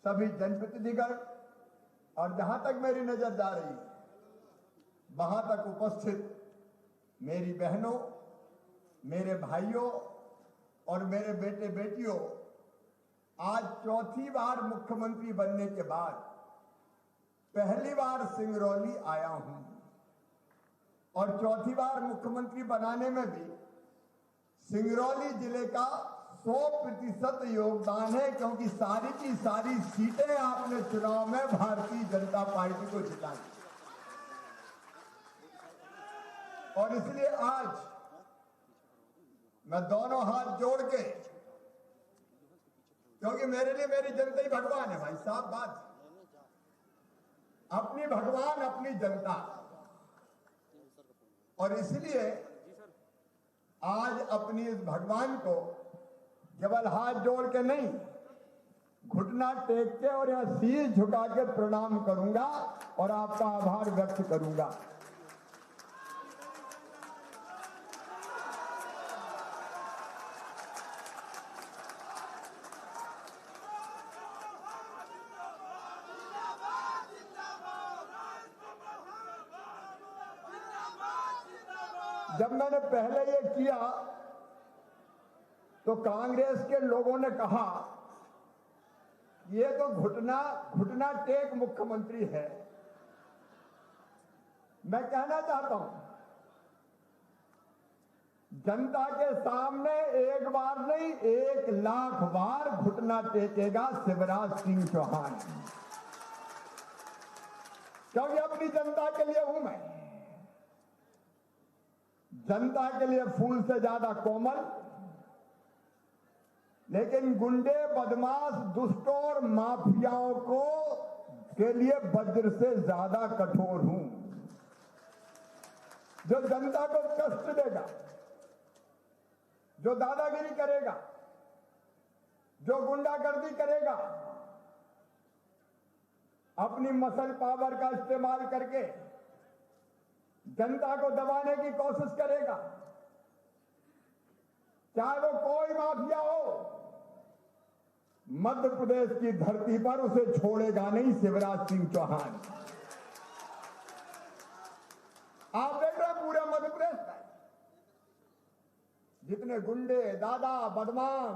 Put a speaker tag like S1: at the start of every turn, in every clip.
S1: सभी जनप्रतिनिधिगण और जहां तक मेरी नजर जा रही वहां तक उपस्थित मेरी बहनों, मेरे भाइयों और मेरे बेटे बेटियों, आज चौथी बार मुख्यमंत्री बनने के बाद पहली बार सिंगरौली आया हूं और चौथी बार मुख्यमंत्री बनाने में भी सिंगरौली जिले का 100% योगदान है, क्योंकि सारी की सारी सीटें आपने चुनाव में भारतीय जनता पार्टी को जिताई और इसलिए आज मैं दोनों हाथ जोड़ के, क्योंकि मेरे लिए मेरी जनता ही भगवान है भाई साहब, बात अपनी भगवान अपनी जनता, और इसलिए आज अपनी इस भगवान को केवल हाथ जोड़ के नहीं, घुटना टेक के और यह शीश झुका के प्रणाम करूंगा और आपका आभार व्यक्त करूंगा। जब मैंने पहले ये किया तो कांग्रेस के लोगों ने कहा ये तो घुटना टेक मुख्यमंत्री है। मैं कहना चाहता हूं, जनता के सामने एक बार नहीं 1,00,000 बार घुटना टेकेगा शिवराज सिंह चौहान, क्योंकि अपनी जनता के लिए हूं मैं, जनता के लिए फूल से ज्यादा कोमल, लेकिन गुंडे, बदमाश, दुष्टों और माफियाओं को के लिए वज्र से ज्यादा कठोर हूं। जो जनता को कष्ट देगा, जो दादागिरी करेगा, जो गुंडागर्दी करेगा, अपनी मसल पावर का इस्तेमाल करके जनता को दबाने की कोशिश करेगा, चाहे वो कोई माफिया हो, मध्य प्रदेश की धरती पर उसे छोड़ेगा नहीं शिवराज सिंह चौहान। आप देख रहे हैं पूरे मध्य प्रदेश में जितने गुंडे, दादा, बदमाश,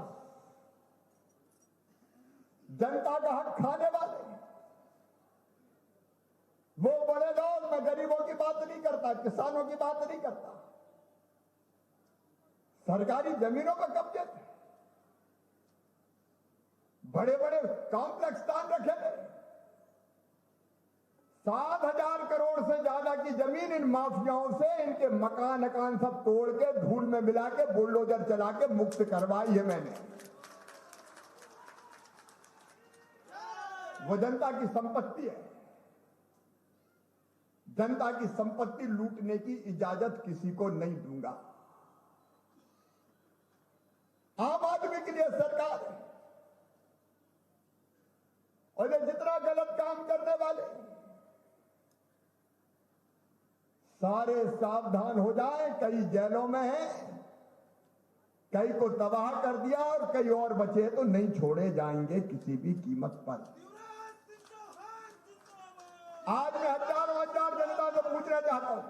S1: जनता का हक खाने वाले, वो बड़े लोग, मैं गरीबों की बात नहीं करता, किसानों की बात नहीं करता, सरकारी जमीनों पर कब्जे थे, बड़े बड़े कॉम्प्लेक्स स्थान रखे थे, 7,000 करोड़ से ज्यादा की जमीन इन माफियाओं से, इनके मकान सब तोड़ के धूल में मिला के बुलडोजर चला के मुक्त करवाई है मैंने। वो जनता की संपत्ति है, जनता की संपत्ति लूटने की इजाजत किसी को नहीं दूंगा। आम आदमी के लिए सरकार है और ये जितना गलत काम करने वाले सारे सावधान हो जाए, कई जेलों में हैं, कई को तबाह कर दिया और कई और बचे तो नहीं छोड़े जाएंगे किसी भी कीमत पर। आज मैं हजारों जनता को पूछना चाहता हूं,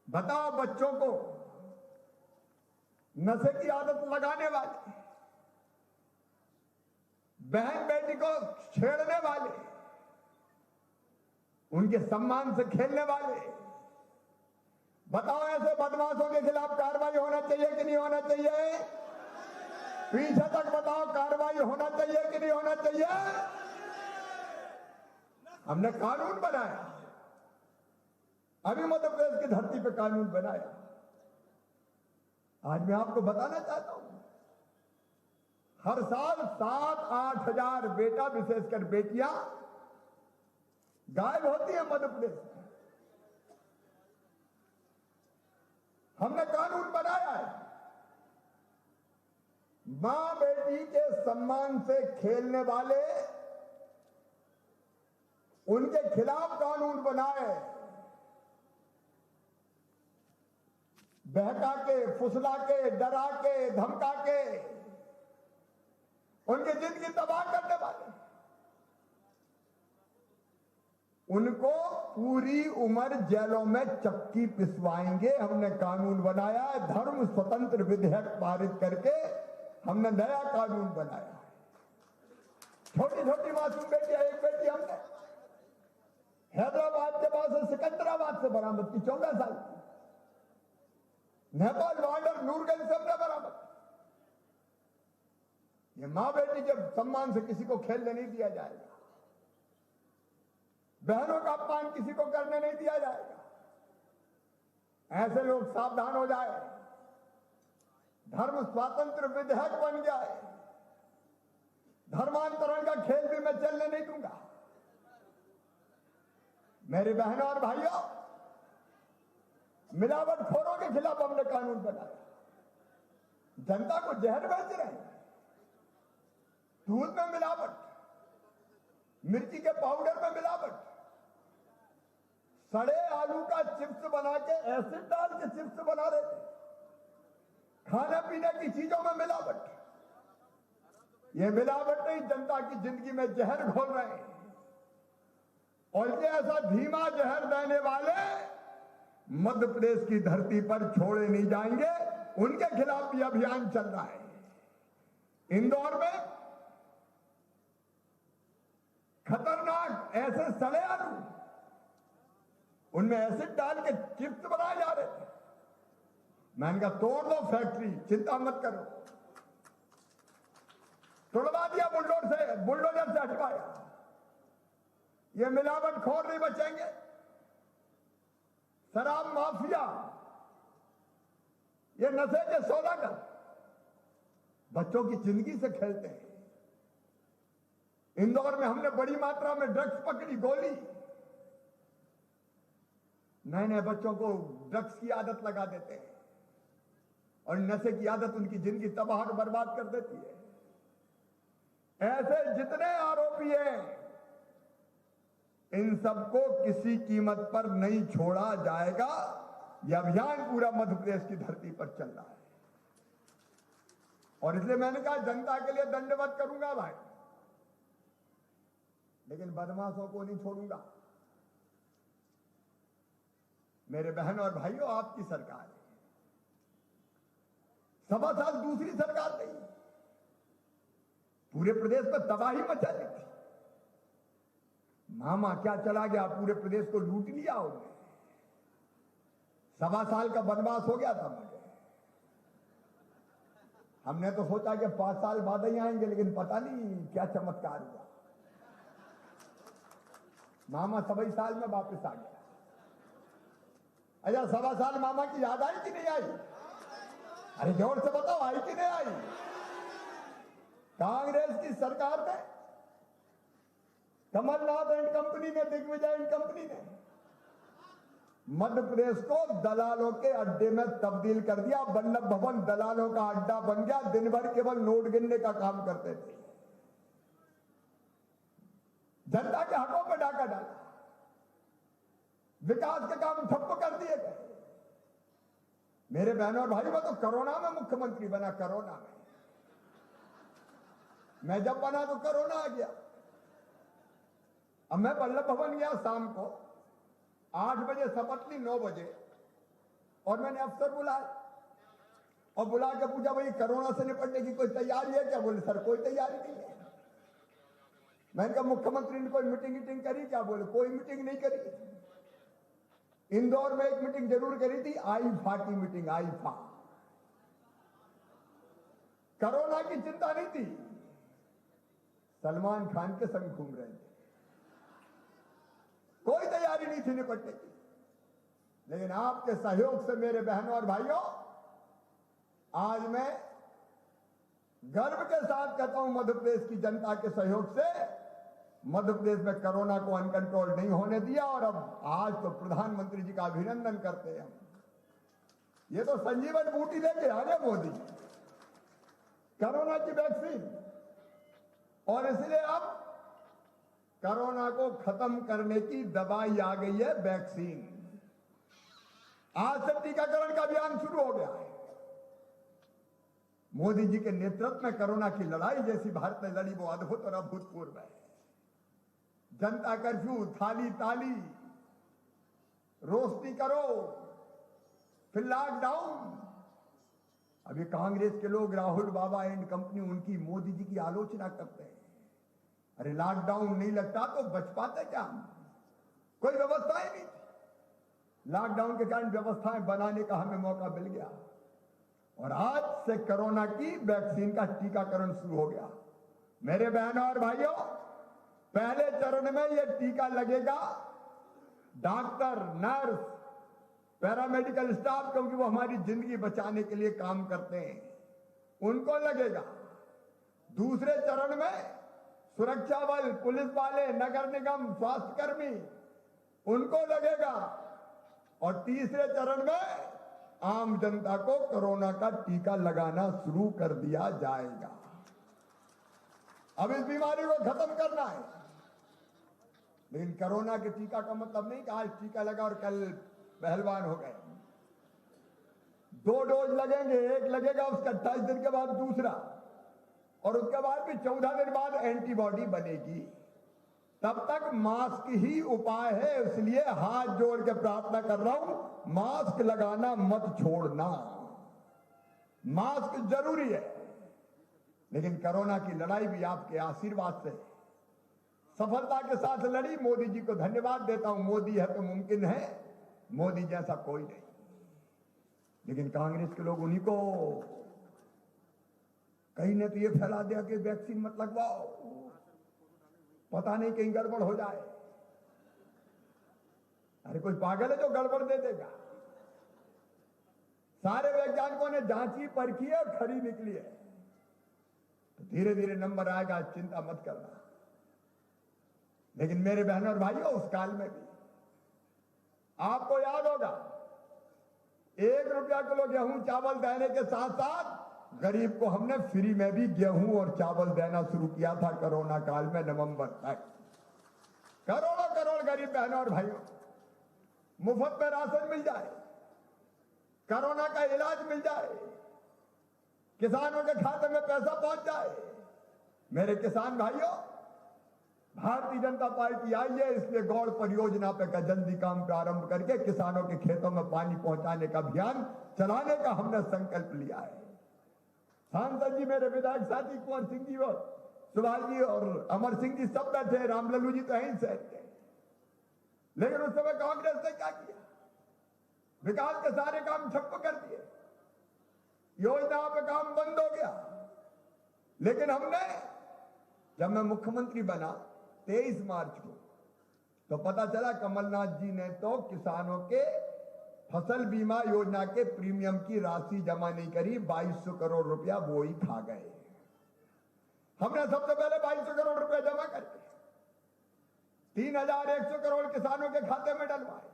S1: बताओ बच्चों को नशे की आदत लगाने वाले, बहन बेटी को छेड़ने वाले, उनके सम्मान से खेलने वाले, बताओ ऐसे बदमाशों के खिलाफ कार्रवाई होना चाहिए कि नहीं होना चाहिए? पीछे तक बताओ, कार्रवाई होना चाहिए कि नहीं होना चाहिए? हमने कानून बनाया, अभी मध्य प्रदेश की धरती पे कानून बनाया। आज मैं आपको बताना चाहता हूं, हर साल 7-8 हजार बेटा, विशेषकर बेटियां गायब होती है मध्य प्रदेश में। हमने कानून बनाया है, मां बेटी के सम्मान से खेलने वाले, उनके खिलाफ कानून बनाए। बहका के, फुसला के, डरा के, धमका के उनकी जिंदगी तबाह करने वाले, उनको पूरी उम्र जेलों में चक्की पिसवाएंगे। हमने कानून बनाया है, धर्म स्वतंत्र विधेयक पारित करके हमने नया कानून बनाया है। छोटी छोटी मासूम बेटियां, एक बेटी हमने हैदराबाद के पास सिकंदराबाद से बरामद की, 14 साल की। नेपाल बॉर्डर नूरगंज से हमने बरामद की। ये मां बेटी के सम्मान से किसी को खेलने नहीं दिया जाएगा, बहनों का अपमान किसी को करने नहीं दिया जाएगा। ऐसे लोग सावधान हो जाए, धर्म स्वातंत्र विधेयक बन जाए, धर्मांतरण का खेल भी मैं चलने नहीं दूंगा। मेरी बहनों और भाइयों, मिलावटखोरों के खिलाफ हमने कानून बनाया। जनता को जहर बेच रहे हैं, दूध में मिलावट, मिर्ची के पाउडर में मिलावट, सड़े आलू का चिप्स बना के एसिड डाल के चिप्स बना रहे थे, खाने पीने की चीजों में मिलावट। ये मिलावट नहीं, जनता की जिंदगी में जहर घोल रहे हैं। और ये ऐसा धीमा जहर देने वाले मध्य प्रदेश की धरती पर छोड़े नहीं जाएंगे। उनके खिलाफ भी अभियान चल रहा है। इंदौर में खतरनाक ऐसे सड़े आलू, उनमें एसिड डाल के चिप्स बनाए जा रहे थे। मैंने कहा तोड़ दो फैक्ट्री, चिंता मत करो। तोड़वा दिया, बुलडोजर से हटवाया। ये मिलावटखोर नहीं बचेंगे। शराब माफिया, ये नशे के सौदागर बच्चों की जिंदगी से खेलते हैं। इंदौर में हमने बड़ी मात्रा में ड्रग्स पकड़ी, गोली। नए नए बच्चों को ड्रग्स की आदत लगा देते हैं और नशे की आदत उनकी जिंदगी तबाह और बर्बाद कर देती है। ऐसे जितने आरोपी हैं, इन सबको किसी कीमत पर नहीं छोड़ा जाएगा। यह अभियान पूरा मध्य प्रदेश की धरती पर चल रहा है और इसलिए मैंने कहा जनता के लिए दंडवत करूंगा भाई, लेकिन बदमाशों को नहीं छोड़ूंगा। मेरे बहन और भाइयों, आपकी सरकार है, 1.25 साल दूसरी सरकार नहीं, पूरे प्रदेश पर तबाही मचा दी थी। मामा क्या चला गया, पूरे प्रदेश को लूट लिया उन्होंने। 1.25 साल का वनवास हो गया था मुझे। हमने तो सोचा कि 5 साल बाद ही आएंगे, लेकिन पता नहीं क्या चमत्कार हुआ, मामा 27 साल में वापस आ गया। अच्छा, 1.25 साल मामा की याद आई कि नहीं आई? अरे जोर से बताओ, आई कि नहीं आई? कांग्रेस की सरकार ने, कमलनाथ एंड कंपनी ने, दिग्विजय एंड कंपनी ने मध्य प्रदेश को दलालों के अड्डे में तब्दील कर दिया। वल्लभ भवन दलालों का अड्डा बन गया। दिन भर केवल नोट गिनने का काम करते थे, जनता के हकों पर डाका डाला, विकास के काम ठप्प कर दिए गए। मेरे बहनों और भाइयों, मैं तो कोरोना में मुख्यमंत्री बना। कोरोना में मैं जब बना तो कोरोना आ गया। अब मैं वल्लभ भवन गया शाम को 8 बजे, शपथ ली 9 बजे, और मैंने अफसर बुलाया और बुला के पूछा, भाई कोरोना से निपटने की कोई तैयारी है क्या? बोले सर कोई तैयारी नहीं है। मैंने कहा मुख्यमंत्री ने कोई मीटिंग करी क्या? बोले कोई मीटिंग नहीं करी। इंदौर में एक मीटिंग जरूर करी थी, आईफा की मीटिंग। आईफा, कोरोना की चिंता नहीं थी, सलमान खान के संग घूम रहे थे, कोई तैयारी नहीं थी निपटने की। लेकिन आपके सहयोग से मेरे बहनों और भाइयों, आज मैं गर्व के साथ कहता हूं, मध्य प्रदेश की जनता के सहयोग से मध्य प्रदेश में कोरोना को अनकंट्रोल नहीं होने दिया। और अब आज तो प्रधानमंत्री जी का अभिनंदन करते हैं हम। ये तो संजीवन बूटी लेके आ गए मोदी, कोरोना की वैक्सीन, और इसलिए अब कोरोना को खत्म करने की दवाई आ गई है, वैक्सीन। आज से टीकाकरण का अभियान शुरू हो गया है। मोदी जी के नेतृत्व में कोरोना की लड़ाई जैसी भारत ने लड़ी वो अद्भुत और अभूतपूर्व है। जनता कर्फ्यू, थाली ताली, रोशनी करो, फिर लॉकडाउन। अभी कांग्रेस के लोग, राहुल बाबा एंड कंपनी, उनकी मोदी जी की आलोचना करते हैं। अरे लॉकडाउन नहीं लगता तो बच पाते क्या? कोई व्यवस्थाएं नहीं थी। लॉकडाउन के कारण व्यवस्थाएं बनाने का हमें मौका मिल गया और आज से कोरोना की वैक्सीन का टीकाकरण शुरू हो गया। मेरे बहनों और भाइयों, पहले चरण में यह टीका लगेगा डॉक्टर, नर्स, पैरामेडिकल स्टाफ, क्योंकि वो हमारी जिंदगी बचाने के लिए काम करते हैं, उनको लगेगा। दूसरे चरण में सुरक्षा बल, पुलिस वाले, नगर निगम, स्वास्थ्य कर्मी, उनको लगेगा। और तीसरे चरण में आम जनता को कोरोना का टीका लगाना शुरू कर दिया जाएगा। अब इस बीमारी को खत्म करना है। लेकिन कोरोना के टीका का मतलब नहीं कि आज टीका लगा और कल पहलवान हो गए। 2 डोज लगेंगे, एक लगेगा उसका 28 दिन के बाद दूसरा, और उसके बाद भी 14 दिन बाद एंटीबॉडी बनेगी। तब तक मास्क ही उपाय है। इसलिए हाथ जोड़ के प्रार्थना कर रहा हूं, मास्क लगाना मत छोड़ना। मास्क जरूरी है, लेकिन कोरोना की लड़ाई भी आपके आशीर्वाद से सफलता के साथ लड़ी। मोदी जी को धन्यवाद देता हूं। मोदी है तो मुमकिन है, मोदी जैसा कोई नहीं। लेकिन कांग्रेस के लोग, उन्हीं को कहीं ने तो ये फैला दिया कि वैक्सीन मत लगवाओ, पता नहीं कहीं गड़बड़ हो जाए। अरे कोई पागल है जो गड़बड़ दे देगा? सारे वैज्ञानिकों ने जांची, परखी है और खरी निकली है। तो धीरे धीरे नंबर आएगा, चिंता मत करना। लेकिन मेरे बहनों और भाइयों, उस काल में भी आपको याद होगा, 1 रुपया किलो गेहूं चावल देने के साथ साथ गरीब को हमने फ्री में भी गेहूं और चावल देना शुरू किया था कोरोना काल में, नवंबर तक। करोड़ों करोड़ गरीब बहनों और भाइयों, मुफ्त में राशन मिल जाए, कोरोना का इलाज मिल जाए, किसानों के खाते में पैसा पहुंच जाए। मेरे किसान भाइयों, भारतीय जनता पार्टी आई है, इसलिए गौड़ परियोजना पे का जल्दी काम प्रारंभ करके किसानों के खेतों में पानी पहुंचाने का अभियान चलाने का हमने संकल्प लिया है। सांसद जी, मेरे विधायक साथी कुंवर सिंह जी और सुभाष जी और अमर सिंह जी सब बैठे हैं, रामलल्लू जी तो हैं ही शहर के। लेकिन उस समय कांग्रेस ने क्या किया? विकास के सारे काम ठप्प कर दिए, योजनाओं पे काम बंद हो गया। लेकिन हमने, जब मैं मुख्यमंत्री बना 23 मार्च को, तो पता चला कमलनाथ जी ने तो किसानों के फसल बीमा योजना के प्रीमियम की राशि जमा नहीं करी, 2200 करोड़ रुपया वो ही खा गए। हमने सबसे पहले 2200 करोड़ रुपया जमा करके 3100 करोड़ किसानों के खाते में डलवाए।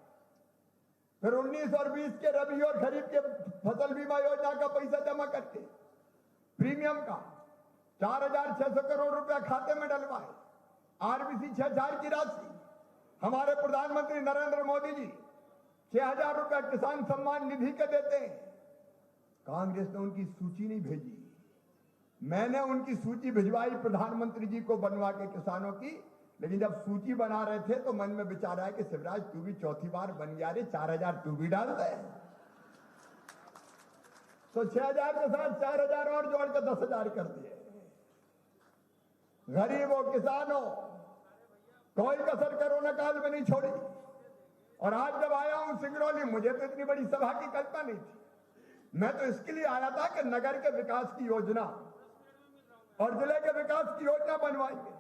S1: फिर 19 और 20 के रबी और खरीफ के फसल बीमा योजना का पैसा जमा करके प्रीमियम का 4600 करोड़ रुपया खाते में डलवाए। आरबीसी 6000 की राशि हमारे प्रधानमंत्री नरेंद्र मोदी जी 6000 रुपया किसान सम्मान निधि के देते हैं। कांग्रेस ने उनकी सूची नहीं भेजी, मैंने उनकी सूची भिजवाई प्रधानमंत्री जी को बनवा के किसानों की। लेकिन जब सूची बना रहे थे तो मन में विचार आया कि शिवराज तू भी चौथी बार बन गया रे, 4000 तू भी डाल दे। तो 6000 के साथ 4000 और जोड़ के 10000 कर दिए। गरीबों, किसानों, कोई कसर कोरोना काल में नहीं छोड़ी। और आज जब आया हूं सिंगरौली, मुझे तो इतनी बड़ी सभा की कल्पना नहीं थी। मैं तो इसके लिए आया था कि नगर के विकास की योजना और जिले के विकास की योजना बनवाएंगे।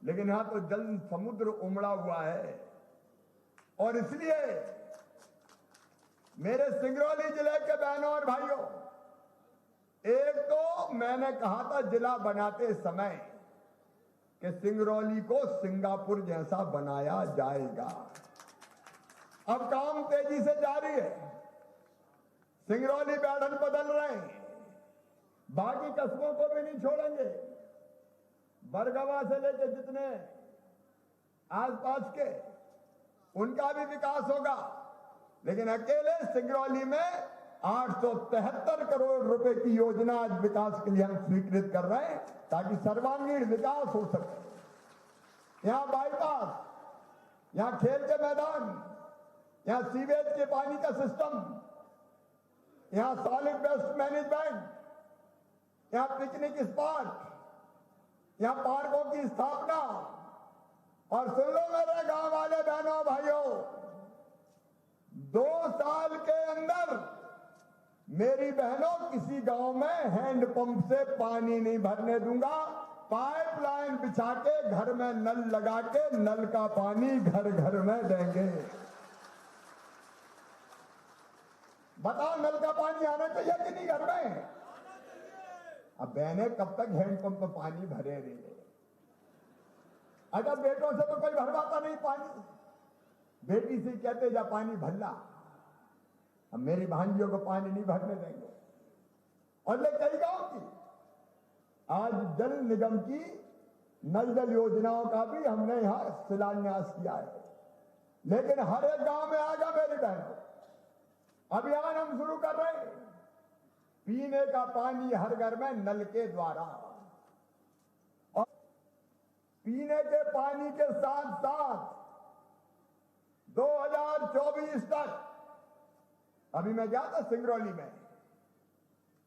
S1: लेकिन यहां तो जल समुद्र उमड़ा हुआ है। और इसलिए मेरे सिंगरौली जिले के बहनों और भाइयों, एक तो मैंने कहा था जिला बनाते समय कि सिंगरौली को सिंगापुर जैसा बनाया जाएगा। अब काम तेजी से जारी है, सिंगरौली बैठन बदल रहे हैं, बाकी कस्बों को भी नहीं छोड़ेंगे। बरगवा से लेकर जितने आसपास के, उनका भी विकास होगा। लेकिन अकेले सिंगरौली में 873 करोड़ रुपए की योजना आज विकास के लिए हम स्वीकृत कर रहे हैं ताकि सर्वांगीण विकास हो सके। यहां बाईपास, यहां खेल के मैदान, यहां सीवेज के पानी का सिस्टम, यहां सॉलिड वेस्ट मैनेजमेंट, यहां पिकनिक स्पॉट, यहां पार्कों की स्थापना। और सुन लो मेरे गांव वाले बहनों भाइयों, 2 साल के अंदर मेरी बहनों किसी गांव में हैंडपंप से पानी नहीं भरने दूंगा। पाइपलाइन बिछा के घर में नल लगा के नल का पानी घर घर में देंगे। बताओ, नल का पानी आना चाहिए कि नहीं घर में? अब बहने कब तक हैंडपंप में पानी भरे रहे? अगर बेटों से तो कोई भरवाता नहीं पानी, बेटी से कहते जा पानी भरला। अब मेरी भांजियों को पानी नहीं भरने देंगे। और ले कई गांव की आज जल निगम की नल जल योजनाओं का भी हमने यहां शिलान्यास किया है, लेकिन हर एक गांव में आएगा मेरी बहनों। अभियान हम शुरू कर रहे हैं, पीने का पानी हर घर में नल के द्वारा। और पीने के पानी के साथ साथ 2024 तक, अभी मैं गया था सिंगरौली में,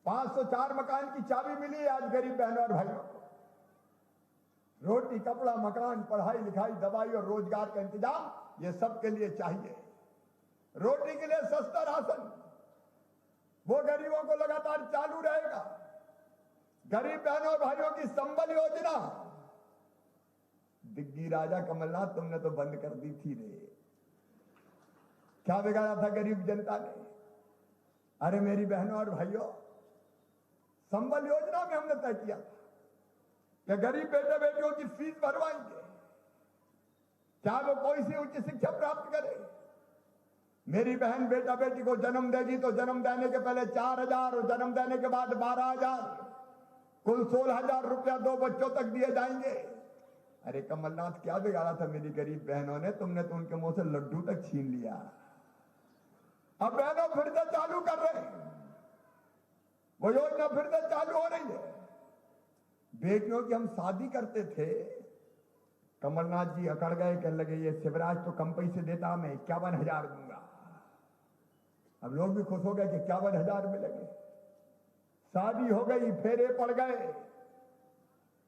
S1: 504 मकान की चाबी मिली आज गरीब बहनों और भाइयों को। रोटी, कपड़ा, मकान, पढ़ाई लिखाई, दवाई और रोजगार का इंतजाम ये सबके लिए चाहिए। रोटी के लिए सस्ता राशन, वो गरीबों को लगातार चालू रहेगा। गरीब बहनों और भाइयों की संबल योजना, दिग्गी राजा कमलनाथ तुमने तो बंद कर दी थी रे। क्या बिगाड़ा था गरीब जनता ने? अरे मेरी बहनों और भाइयों, संबल योजना में हमने तय किया था कि गरीब बेटे बेटियों की फीस भरवाएंगे, चाहे वो कोई सी उच्च शिक्षा प्राप्त करे। मेरी बहन बेटा बेटी को जन्म देगी तो जन्म देने के पहले 4,000 और जन्म देने के बाद 12,000, कुल 16,000 रुपया 2 बच्चों तक दिए जाएंगे। अरे कमलनाथ, क्या बिगाड़ा था मेरी गरीब बहनों ने? तुमने तो उनके मुंह से लड्डू तक छीन लिया। अब बहनों फिर से चालू कर रहे हैं, वो योजना फिर से चालू हो रही है। बेटियों की हम शादी करते थे, कमलनाथ जी अकड़ गए, कहने लगे ये शिवराज तो कम पैसे देता, मैं 51,000 दूंगा। अब लोग भी खुश हो गए कि 51,000 मिलेंगे। शादी हो गई, फेरे पड़ गए,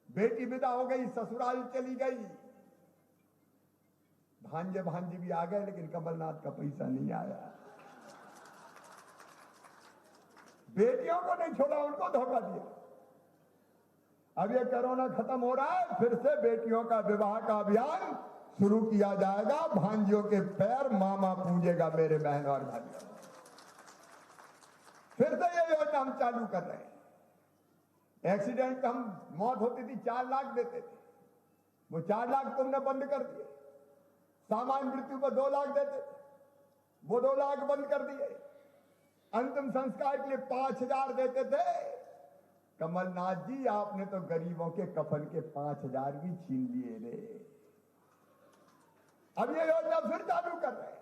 S1: बेटी विदा हो गई, ससुराल चली गई, भांजे भांजी भी आ गए, लेकिन कमलनाथ का पैसा नहीं आया। बेटियों को नहीं छोड़ा, उनको धोखा दिया। अब ये कोरोना खत्म हो रहा है, फिर से बेटियों का विवाह का अभियान शुरू किया जाएगा। भांजियों के पैर मामा पूजेगा मेरे बहन और भाइयों। फिर से ये योजना हम चालू कर रहे हैं। एक्सीडेंट में हम मौत होती थी 4 लाख देते थे, वो 4 लाख तुमने बंद कर दिए। सामान्य मृत्यु पर 2 लाख देते थे, वो 2 लाख बंद कर दिए। अंतिम संस्कार के लिए 5,000 देते थे। कमलनाथ जी, आपने तो गरीबों के कफन के 5,000 भी छीन लिए रे। अब ये योजना फिर चालू कर रहे हैं,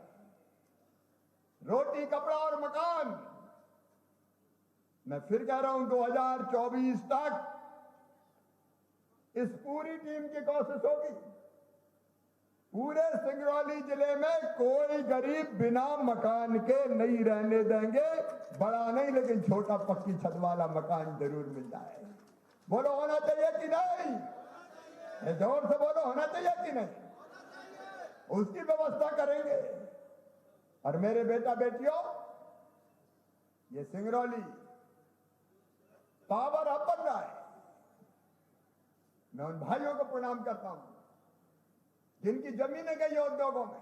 S1: रोटी, कपड़ा और मकान। मैं फिर कह रहा हूं, 2024 तक इस पूरी टीम की कोशिश होगी, पूरे सिंगरौली जिले में कोई गरीब बिना मकान के नहीं रहने देंगे। बड़ा नहीं, लेकिन छोटा पक्की छत वाला मकान जरूर मिल जाए। बोलो होना चाहिए कि नहीं? जोर से बोलो, होना चाहिए कि नहीं? उसकी व्यवस्था करेंगे। और मेरे बेटा बेटियों, ये सिंगरौली पावर हब बन रहा है। मैं उन भाइयों को प्रणाम करता हूं जिनकी जमीनें गई है उद्योगों में,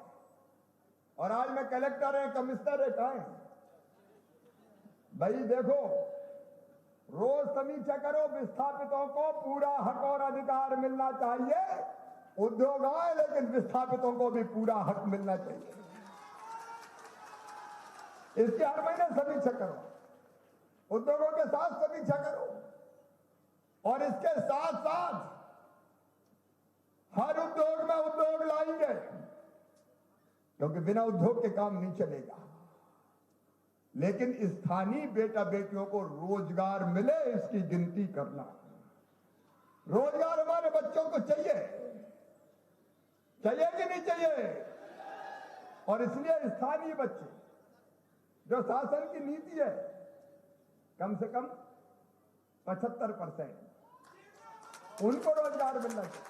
S1: और आज मैं कलेक्टर है, कमिश्नर है, कहा है भाई? देखो, रोज समीक्षा करो, विस्थापितों को पूरा हक और अधिकार मिलना चाहिए। उद्योग आए, लेकिन विस्थापितों को भी पूरा हक मिलना चाहिए। इसकी हर महीने समीक्षा करो, उद्योगों के साथ समीक्षा करो, और इसके साथ साथ हर उद्योग में उद्योग लाएंगे, क्योंकि बिना उद्योग के काम नहीं चलेगा। लेकिन स्थानीय बेटा बेटियों को रोजगार मिले इसकी गिनती करना। रोजगार हमारे बच्चों को चाहिए, चाहिए कि नहीं चाहिए? और इसलिए स्थानीय बच्चे, जो शासन की नीति है, कम से कम 75% उनको रोजगार मिलना चाहिए।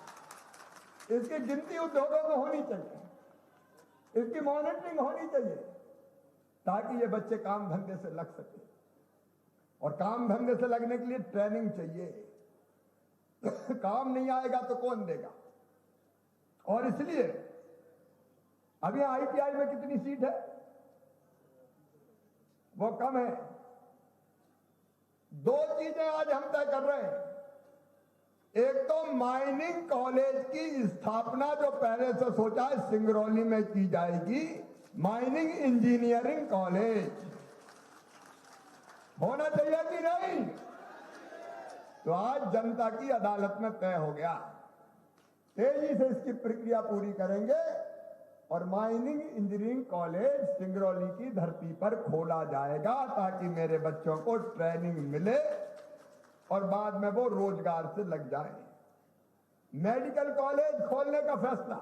S1: इसकी गिनती उद्योगों में होनी चाहिए, इसकी मॉनिटरिंग होनी चाहिए, ताकि ये बच्चे काम धंधे से लग सके। और काम धंधे से लगने के लिए ट्रेनिंग चाहिए। काम नहीं आएगा तो कौन देगा? और इसलिए अभी आईटीआई में कितनी सीट है? वो कम है। दो चीजें आज हम तय कर रहे हैं। एक तो माइनिंग कॉलेज की स्थापना जो पहले से सोचा है सिंगरौली में की जाएगी, माइनिंग इंजीनियरिंग कॉलेज होना चाहिए कि नहीं? तो आज जनता की अदालत में तय हो गया। तेजी से इसकी प्रक्रिया पूरी करेंगे और माइनिंग इंजीनियरिंग कॉलेज सिंगरौली की धरती पर खोला जाएगा, ताकि मेरे बच्चों को ट्रेनिंग मिले और बाद में वो रोजगार से लग जाए। मेडिकल कॉलेज खोलने का फैसला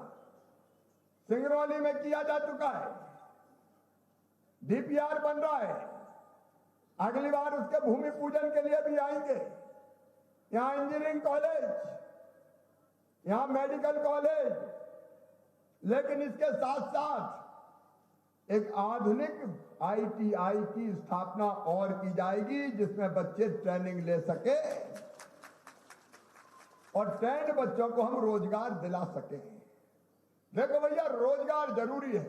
S1: सिंगरौली में किया जा चुका है, डीपीआर बन रहा है। अगली बार उसके भूमि पूजन के लिए भी आएंगे। यहां इंजीनियरिंग कॉलेज, यहां मेडिकल कॉलेज, लेकिन इसके साथ साथ एक आधुनिक आईटीआई की स्थापना और की जाएगी, जिसमें बच्चे ट्रेनिंग ले सके और ट्रेंड बच्चों को हम रोजगार दिला सके। देखो भैया, रोजगार जरूरी है।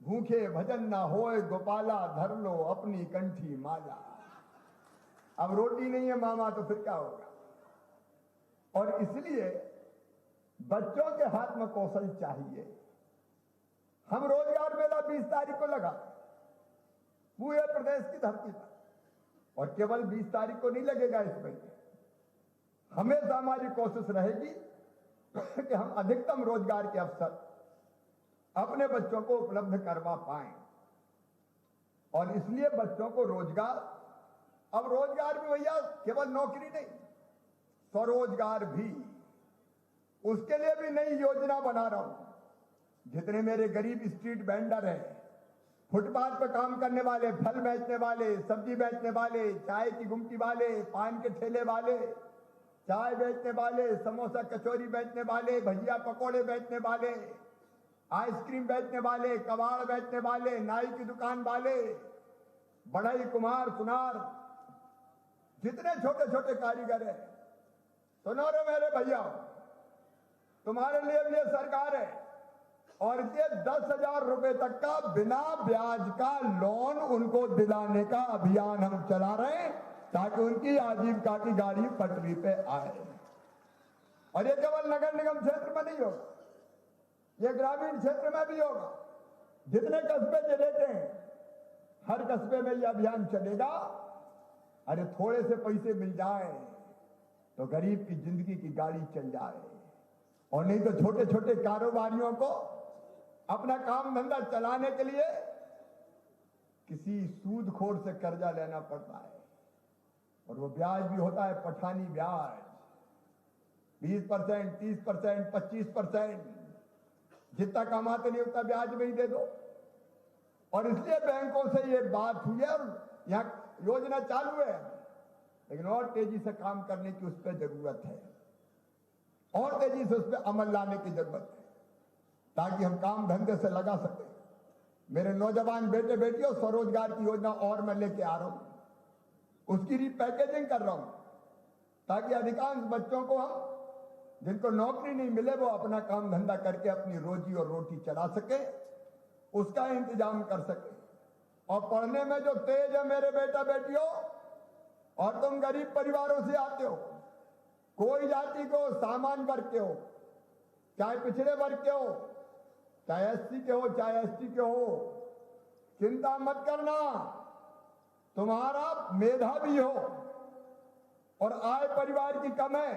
S1: भूखे भजन ना होए गोपाला, धर लो अपनी कंठी माला। अब रोटी नहीं है मामा तो फिर क्या होगा? और इसलिए बच्चों के हाथ में कौशल चाहिए। हम रोजगार मेला 20 तारीख को लगा पूरे प्रदेश की धरती पर, और केवल 20 तारीख को नहीं लगेगा। इसमें हमेशा हमारी कोशिश रहेगी कि हम अधिकतम रोजगार के अवसर अपने बच्चों को उपलब्ध करवा पाएं। और इसलिए बच्चों को रोजगार, अब रोजगार भी भैया केवल नौकरी नहीं, स्वरोजगार भी, उसके लिए भी नई योजना बना रहा हूं। जितने मेरे गरीब स्ट्रीट वेंडर हैं, फुटपाथ पर काम करने वाले, फल बेचने वाले, सब्जी बेचने वाले, चाय की गुमटी वाले, पान के ठेले वाले, चाय बेचने वाले, समोसा कचौरी बेचने वाले, भजिया पकौड़े बेचने वाले, आइसक्रीम बेचने वाले, कबाड़ बेचने वाले, नाई की दुकान वाले, बढ़ई, कुम्हार, सुनार, जितने छोटे छोटे कारीगर हैं, सुनो रे मेरे भैया, तुम्हारे लिए भी ये सरकार है। और ये 10,000 रुपए तक का बिना ब्याज का लोन उनको दिलाने का अभियान हम चला रहे हैं, ताकि उनकी आजीविका की गाड़ी पटरी पे आए। और ये केवल नगर निगम क्षेत्र में नहीं होगा, ये ग्रामीण क्षेत्र में भी होगा। जितने कस्बे चलेते हैं, हर कस्बे में ये अभियान चलेगा। अरे थोड़े से पैसे मिल जाए तो गरीब की जिंदगी की गाड़ी चल जाए, और नहीं तो छोटे छोटे कारोबारियों को अपना काम धंधा चलाने के लिए किसी सूदखोर से कर्जा लेना पड़ता है, और वो ब्याज भी होता है पठानी ब्याज, 20%, 30%, 25%। जितना कमाते नहीं उतना ब्याज में ही दे दो। और इसलिए बैंकों से ये बात हुई है और यहाँ योजना चालू है, लेकिन और तेजी से काम करने की उस पर जरूरत है, और तेजी से उस पर अमल लाने की जरूरत है, ताकि हम काम धंधे से लगा सके। मेरे नौजवान बेटे बेटियों, स्वरोजगार की योजना और मैं लेके आ रहा हूं, उसकी रीपैकेजिंग कर रहा हूं, ताकि अधिकांश बच्चों को हम, जिनको नौकरी नहीं मिले, वो अपना काम धंधा करके अपनी रोजी और रोटी चला सके, उसका इंतजाम कर सके। और पढ़ने में जो तेज है मेरे बेटा बेटियों, और तुम गरीब परिवारों से आते हो, कोई जाति को, सामान्य वर्ग के हो, चाहे पिछड़े वर्ग के हो, चाहे एससी के हो, चाहे एसटी के हो, चिंता मत करना। तुम्हारा मेधा भी हो और आय परिवार की कम है,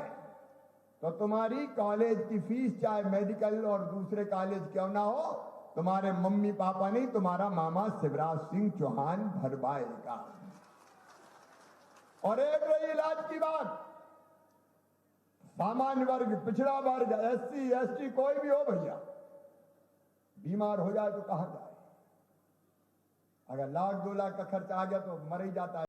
S1: तो तुम्हारी कॉलेज की फीस, चाहे मेडिकल और दूसरे कॉलेज क्यों ना हो, तुम्हारे मम्मी पापा नहीं, तुम्हारा मामा शिवराज सिंह चौहान भरवाएगा। और एक रही इलाज की बात, सामान्य वर्ग, पिछड़ा वर्ग, SC ST कोई भी हो भैया, बीमार हो जाए तो कहां जाए? अगर 1 लाख 2 लाख का खर्च आ गया तो मर ही जाता है।